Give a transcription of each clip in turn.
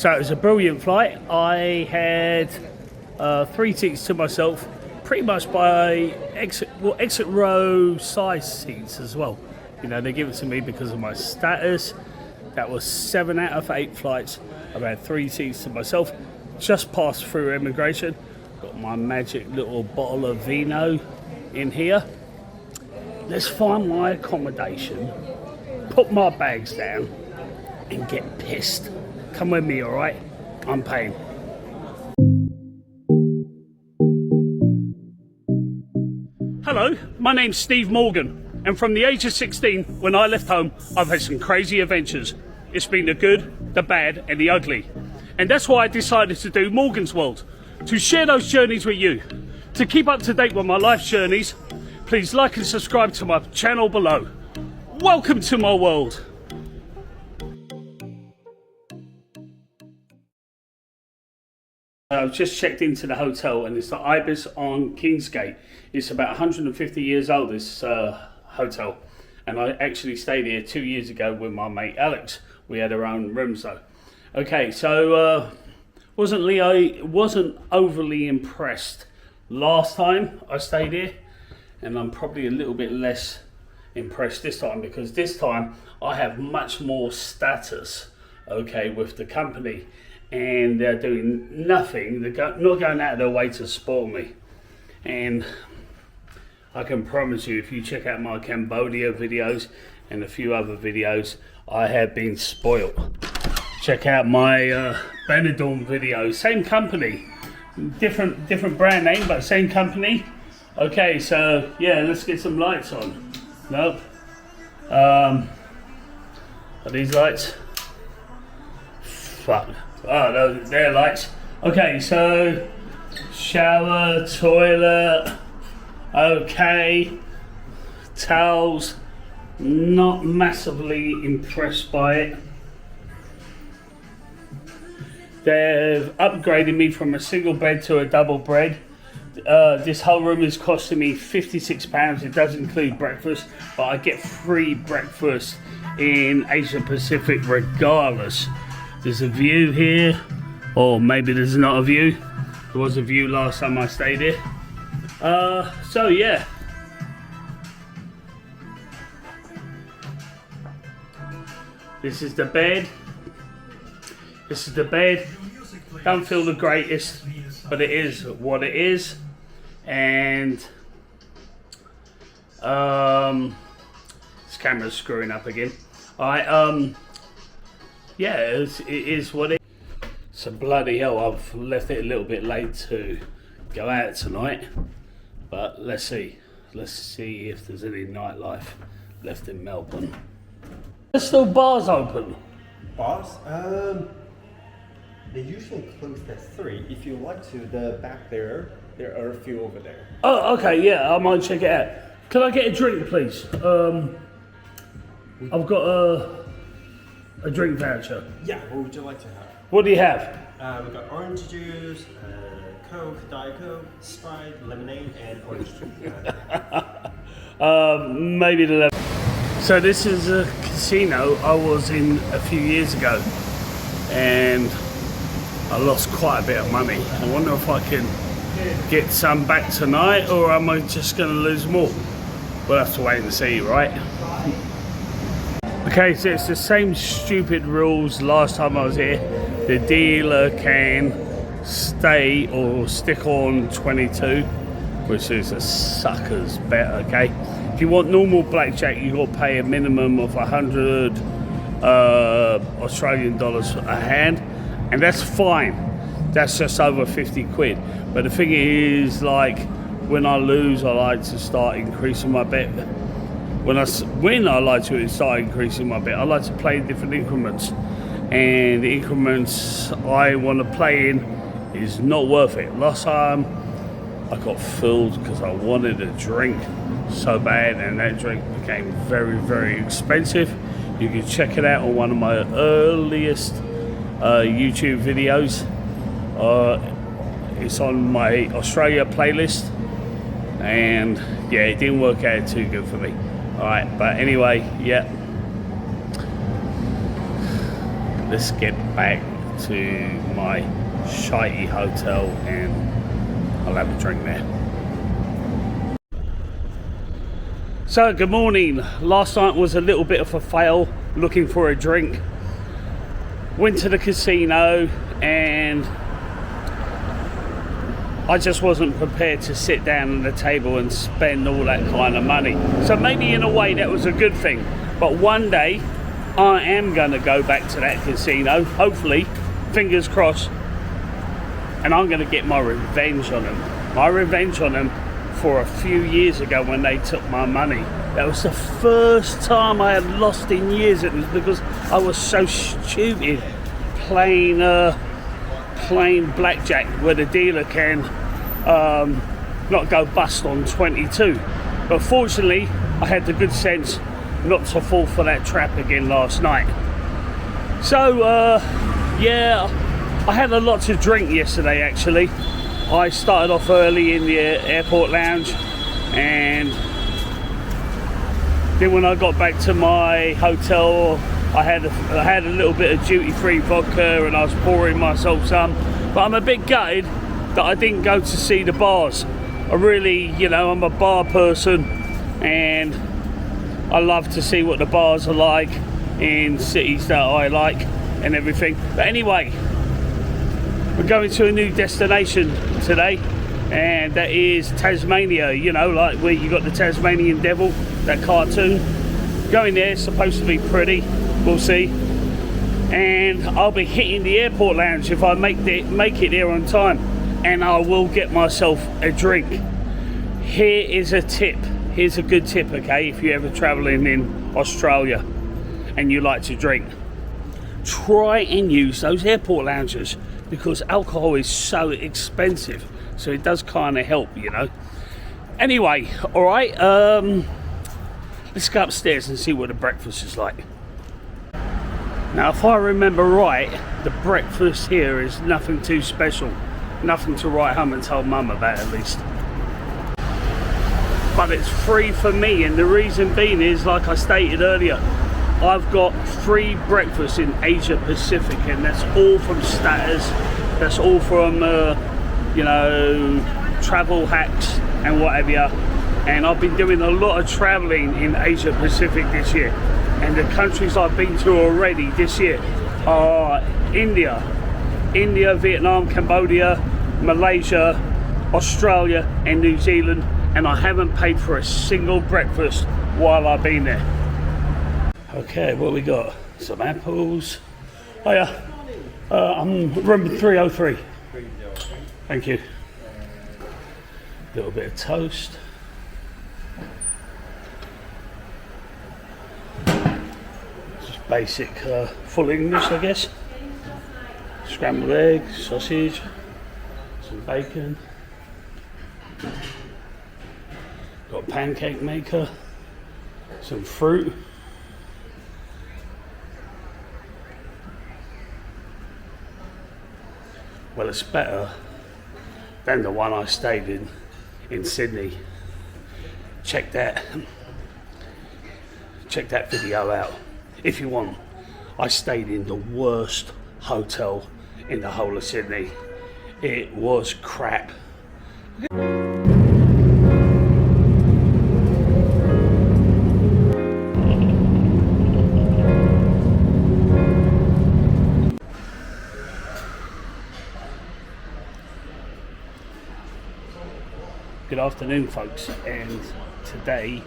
So it was a brilliant flight. I had 3 seats to myself, pretty much by exit row size seats as well. You know, they give it to me because of my status. That was 7 out of 8 flights. I've had 3 seats to myself. Just passed through immigration. Got my magic little bottle of vino in here. Let's find my accommodation, put my bags down, and get pissed. Come with me, all right? I'm paying. Hello, my name's Steve Morgan, and from the age of 16, when I left home, I've had some crazy adventures. It's been the good, the bad, and the ugly. And that's why I decided to do Morgan's World, to share those journeys with you. To keep up to date with my life's journeys, please like and subscribe to my channel below. Welcome to my world. I've just checked into the hotel, and it's the Ibis on Kingsgate. It's about 150 years old, this hotel. And I actually stayed here 2 years ago with my mate Alex. We had our own rooms though. Okay, so wasn't overly impressed last time I stayed here, and I'm probably a little bit less impressed this time, because this time I have much more status, okay, with the company. And they're doing nothing, they're not going out of their way to spoil me. And I can promise you, if you check out my Cambodia videos and a few other videos, I have been spoiled. Check out my Benidorm video, same company, different brand name, but same company. Okay, so yeah, let's get some lights on. Nope. Are these lights? Fuck. Oh, they're lights. Okay, so shower, toilet, okay, towels, not massively impressed by it. They've upgraded me from a single bed to a double bed. This whole room is costing me £56. It does include breakfast, but I get free breakfast in Asia Pacific regardless. There's a view here, or maybe there's not a view. There was a view last time I stayed here. So yeah. This is the bed. This is the bed. Don't feel the greatest, but it is what it is. And this camera's screwing up again. Yeah, it is what it is. So bloody hell, I've left it a little bit late to go out tonight. But let's see. Let's see if there's any nightlife left in Melbourne. There's still bars open. Bars? They usually close at 3. If you like to, the back there are a few over there. Oh, okay, yeah, I might check it out. Can I get a drink, please? I've got a drink voucher. Yeah, what would you like to have? What do you have? We've got orange juice, Coke, Diet Coke, Sprite, lemonade, and orange juice. Maybe the lemonade. So this is a casino I was in a few years ago, and I lost quite a bit of money. I wonder if I can get some back tonight, or am I just going to lose more? We'll have to wait and see, right? Okay, so it's the same stupid rules last time I was here. The dealer can stay or stick on 22, which is a sucker's bet, okay? If you want normal blackjack, you've got to pay a minimum of 100 Australian dollars a hand, and that's fine. That's just over 50 quid. But the thing is, like, when I lose, I like to start increasing my bet. When I win, I like to start increasing my bet. I like to play in different increments. And the increments I want to play in is not worth it. Last time, I got fooled because I wanted a drink so bad, and that drink became very, very expensive. You can check it out on one of my earliest YouTube videos. It's on my Australia playlist, and yeah, it didn't work out too good for me. Alright, but anyway, yeah, let's get back to my shitey hotel and I'll have a drink there. So good morning. Last night was a little bit of a fail looking for a drink. Went to the casino and I just wasn't prepared to sit down at the table and spend all that kind of money. So maybe in a way that was a good thing. But one day I am going to go back to that casino, hopefully, fingers crossed, and I'm going to get my revenge on them. My revenge on them for a few years ago when they took my money. That was the first time I had lost in years. It was because I was so stupid playing blackjack where the dealer can not go bust on 22. But fortunately, I had the good sense not to fall for that trap again last night. So yeah, I had a lot to drink yesterday actually. I started off early in the airport lounge, and then when I got back to my hotel I had a little bit of duty-free vodka and I was pouring myself some. But I'm a bit gutted that I didn't go to see the bars. I really, you know, I'm a bar person and I love to see what the bars are like in cities that I like and everything. But anyway, we're going to a new destination today, and that is Tasmania. You know, like where you got the Tasmanian Devil, that cartoon. Going there, it's supposed to be pretty, we'll see. And I'll be hitting the airport lounge if I make it there on time, and I will get myself a drink. Here is a tip. Here's a good tip, okay, if you're ever traveling in Australia and you like to drink. Try and use those airport lounges because alcohol is so expensive. So it does kind of help, you know. Anyway, all right, let's go upstairs and see what the breakfast is like. Now, if I remember right, the breakfast here is nothing too special. Nothing to write home and tell mum about, at least. But it's free for me, and the reason being is, like I stated earlier, I've got free breakfast in Asia Pacific, and that's all from status, that's all from you know, travel hacks and whatever. And I've been doing a lot of traveling in Asia Pacific this year, and the countries I've been to already this year are India, Vietnam, Cambodia, Malaysia, Australia and New Zealand, and I haven't paid for a single breakfast while I've been there. Okay, what we got? Some apples. Oh yeah, I'm room 303. Thank you. A little bit of toast. Just basic full English, I guess. Scrambled eggs, sausage, some bacon. Got a pancake maker, some fruit. Well, it's better than the one I stayed in Sydney. Check that video out if you want. I stayed in the worst hotel in the whole of Sydney. It was crap. Good afternoon, folks, and today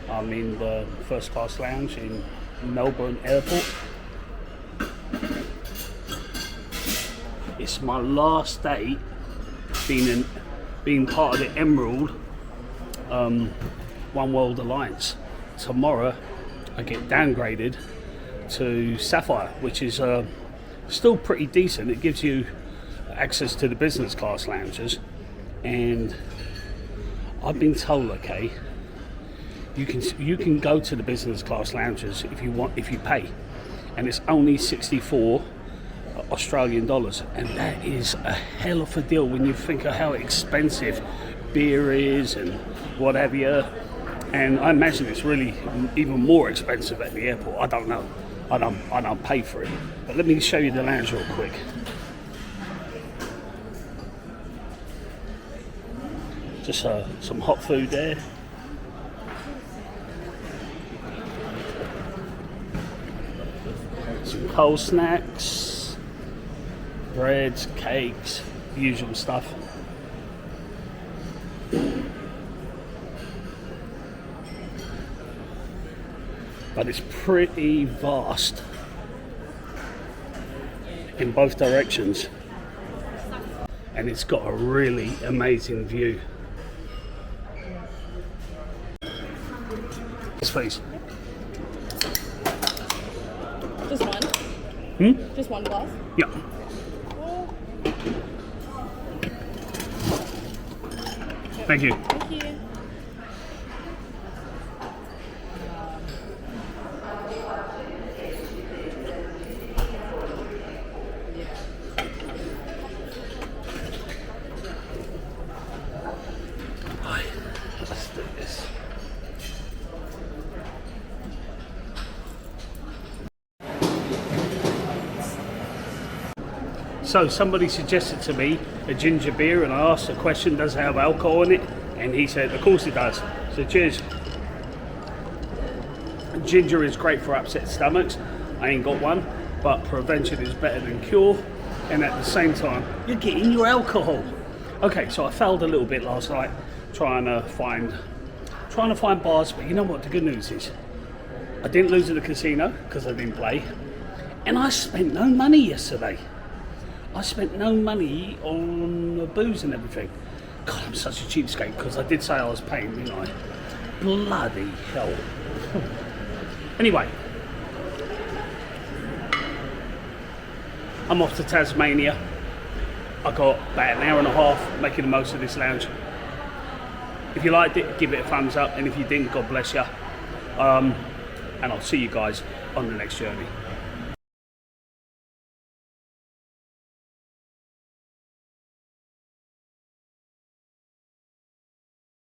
I'm in the first class lounge in Melbourne Airport. It's my last day being part of the Emerald One World Alliance. Tomorrow I get downgraded to Sapphire, which is still pretty decent. It gives you access to the business class lounges, and I've been told, okay, you can go to the business class lounges if you want, if you pay, and it's only 64 Australian dollars, and that is a hell of a deal when you think of how expensive beer is and what have you. And I imagine it's really even more expensive at the airport. I don't know, I don't pay for it. But let me show you the lounge real quick. Just some hot food there. Some cold snacks, breads, cakes, the usual stuff. But it's pretty vast in both directions, and it's got a really amazing view. Yes, please. Just one? Just one glass? Yeah. Thank you. Thank you. Hi. Let's do this. So somebody suggested to me a ginger beer, and I asked the question, does it have alcohol in it? And he said, of course it does. So cheers. Ginger is great for upset stomachs. I ain't got one, but prevention is better than cure. And at the same time, you're getting your alcohol. Okay, so I failed a little bit last night trying to find bars, but you know what the good news is? I didn't lose at the casino because I didn't play. And I spent no money yesterday. I spent no money on booze and everything. God, I'm such a cheapskate because I did say I was paying, didn't I? Bloody hell. Anyway, I'm off to Tasmania. I got about an hour and a half making the most of this lounge. If you liked it, give it a thumbs up, and if you didn't, God bless you. And I'll see you guys on the next journey.